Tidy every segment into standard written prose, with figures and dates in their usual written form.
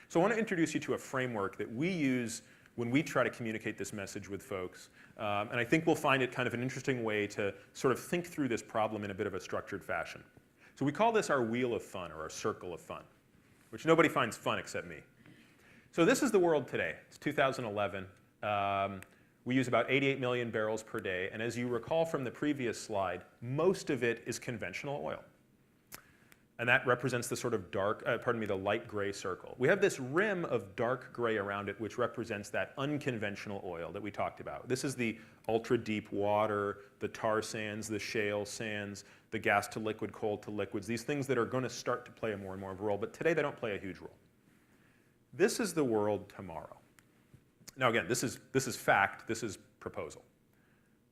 So I want to introduce you to a framework that we use when we try to communicate this message with folks. And I think we'll find it kind of an interesting way to sort of think through this problem in a bit of a structured fashion. So we call this our wheel of fun, or our circle of fun, which nobody finds fun except me. So this is the world today. It's 2011. We use about 88 million barrels per day. And as you recall from the previous slide, most of it is conventional oil. And that represents the sort of the light gray circle. We have this rim of dark gray around it, which represents that unconventional oil that we talked about. This is the ultra deep water, the tar sands, the shale sands, the gas to liquid, coal to liquids, these things that are going to start to play a more and more of a role. But today they don't play a huge role. This is the world tomorrow. Now again, this is fact, this is proposal.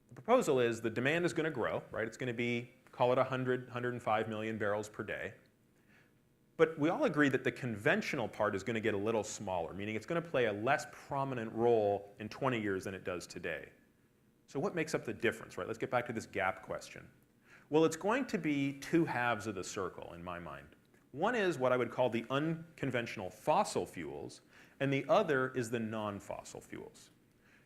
The proposal is the demand is going to grow, right? It's going to be, call it 100, 105 million barrels per day. But we all agree that the conventional part is going to get a little smaller, meaning it's going to play a less prominent role in 20 years than it does today. So what makes up the difference, right? Let's get back to this gap question. Well, it's going to be two halves of the circle in my mind. One is what I would call the unconventional fossil fuels, and the other is the non-fossil fuels.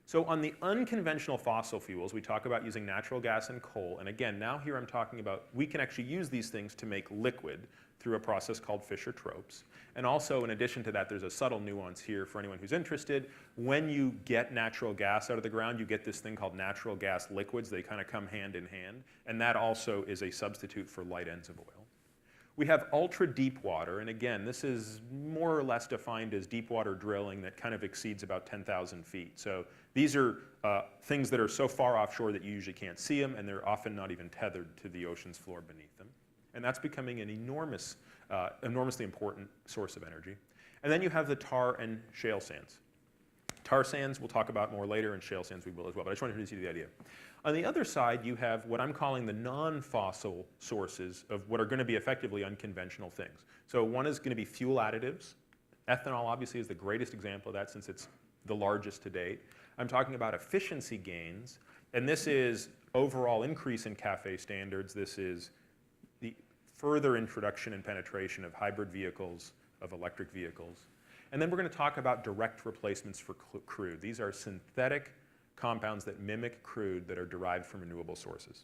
So on the unconventional fossil fuels, we talk about using natural gas and coal. And again, now here I'm talking about we can actually use these things to make liquid through a process called Fischer-Tropsch. And also, in addition to that, there's a subtle nuance here for anyone who's interested. When you get natural gas out of the ground, you get this thing called natural gas liquids. They kind of come hand in hand. And that also is a substitute for light ends of oil. We have ultra deep water, and again, this is more or less defined as deep water drilling that kind of exceeds about 10,000 feet. So these are things that are so far offshore that you usually can't see them, and they're often not even tethered to the ocean's floor beneath them. And that's becoming an enormously important source of energy. And then you have the tar and shale sands. Tar sands we'll talk about more later, and shale sands we will as well, but I just wanted to introduce you to the idea. On the other side, you have what I'm calling the non-fossil sources of what are going to be effectively unconventional things. So one is going to be fuel additives. Ethanol obviously is the greatest example of that since it's the largest to date. I'm talking about efficiency gains, and this is overall increase in CAFE standards. This is the further introduction and penetration of hybrid vehicles, of electric vehicles. And then we're going to talk about direct replacements for crude. These are synthetic compounds that mimic crude that are derived from renewable sources.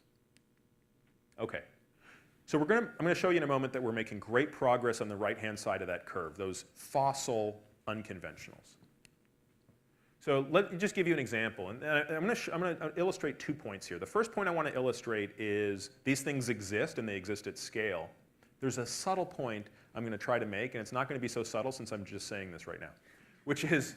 Okay, so I'm going to show you in a moment that we're making great progress on the right-hand side of that curve, those fossil unconventionals. So let me just give you an example, and I'm going to illustrate 2 points here. The first point I want to illustrate is these things exist, and they exist at scale. There's a subtle point I'm going to try to make, and it's not going to be so subtle since I'm just saying this right now, which is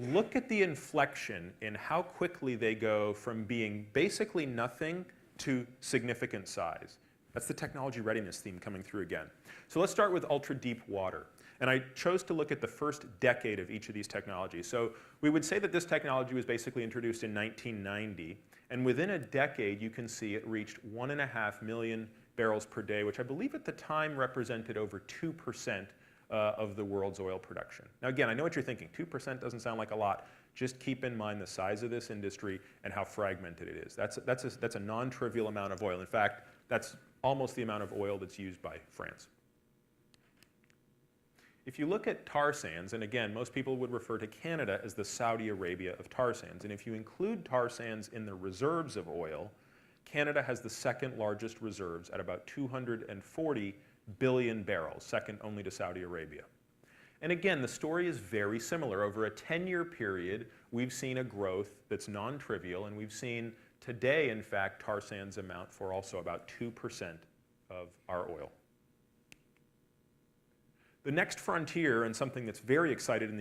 look at the inflection in how quickly they go from being basically nothing to significant size. That's the technology readiness theme coming through again. So let's start with ultra deep water. And I chose to look at the first decade of each of these technologies. So we would say that this technology was basically introduced in 1990. And within a decade, you can see it reached 1.5 million barrels per day, which I believe at the time represented over 2% of the world's oil production. Now again, I know what you're thinking. 2% doesn't sound like a lot. Just keep in mind the size of this industry and how fragmented it is. That's a non-trivial amount of oil. In fact, that's almost the amount of oil that's used by France. If you look at tar sands, and again, most people would refer to Canada as the Saudi Arabia of tar sands. And if you include tar sands in the reserves of oil, Canada has the second largest reserves at about 240 billion barrels, second only to Saudi Arabia. And again, the story is very similar. Over a 10-year period, we've seen a growth that's non-trivial, and we've seen today, in fact, tar sands amount for also about 2% of our oil. The next frontier, and something that's very exciting in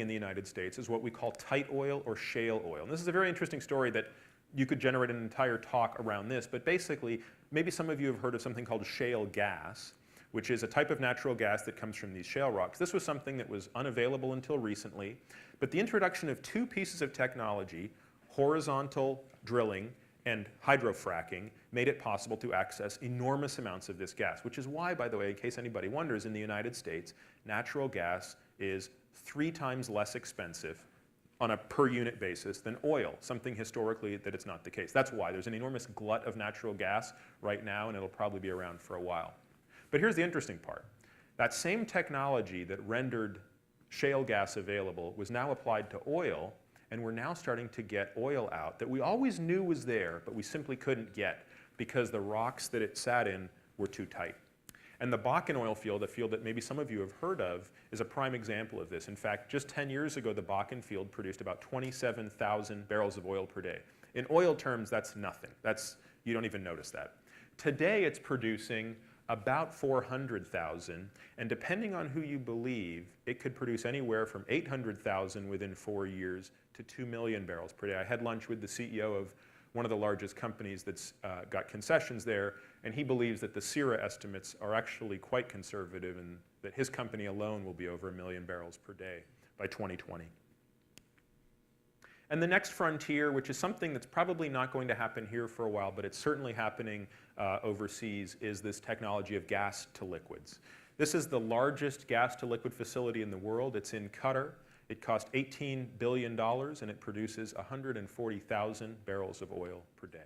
the United States, is what we call tight oil or shale oil. And this is a very interesting story that you could generate an entire talk around this, but basically, maybe some of you have heard of something called shale gas, which is a type of natural gas that comes from these shale rocks. This was something that was unavailable until recently, but the introduction of two pieces of technology, horizontal drilling and hydrofracking, made it possible to access enormous amounts of this gas, which is why, by the way, in case anybody wonders, in the United States, natural gas is 3 times less expensive on a per unit basis than oil, something historically that it's not the case. That's why there's an enormous glut of natural gas right now, and it'll probably be around for a while. But here's the interesting part. That same technology that rendered shale gas available was now applied to oil, and we're now starting to get oil out that we always knew was there, but we simply couldn't get because the rocks that it sat in were too tight. And the Bakken oil field, a field that maybe some of you have heard of, is a prime example of this. In fact, just 10 years ago, the Bakken field produced about 27,000 barrels of oil per day. In oil terms, that's nothing. You don't even notice that. Today, it's producing about 400,000, and depending on who you believe, it could produce anywhere from 800,000 within 4 years to 2 million barrels per day. I had lunch with the CEO of one of the largest companies that's got concessions there, and he believes that the CIRA estimates are actually quite conservative and that his company alone will be over 1 million barrels per day by 2020. And the next frontier, which is something that's probably not going to happen here for a while, but it's certainly happening overseas, is this technology of gas to liquids. This is the largest gas to liquid facility in the world. It's in Qatar. It cost $18 billion, and it produces 140,000 barrels of oil per day.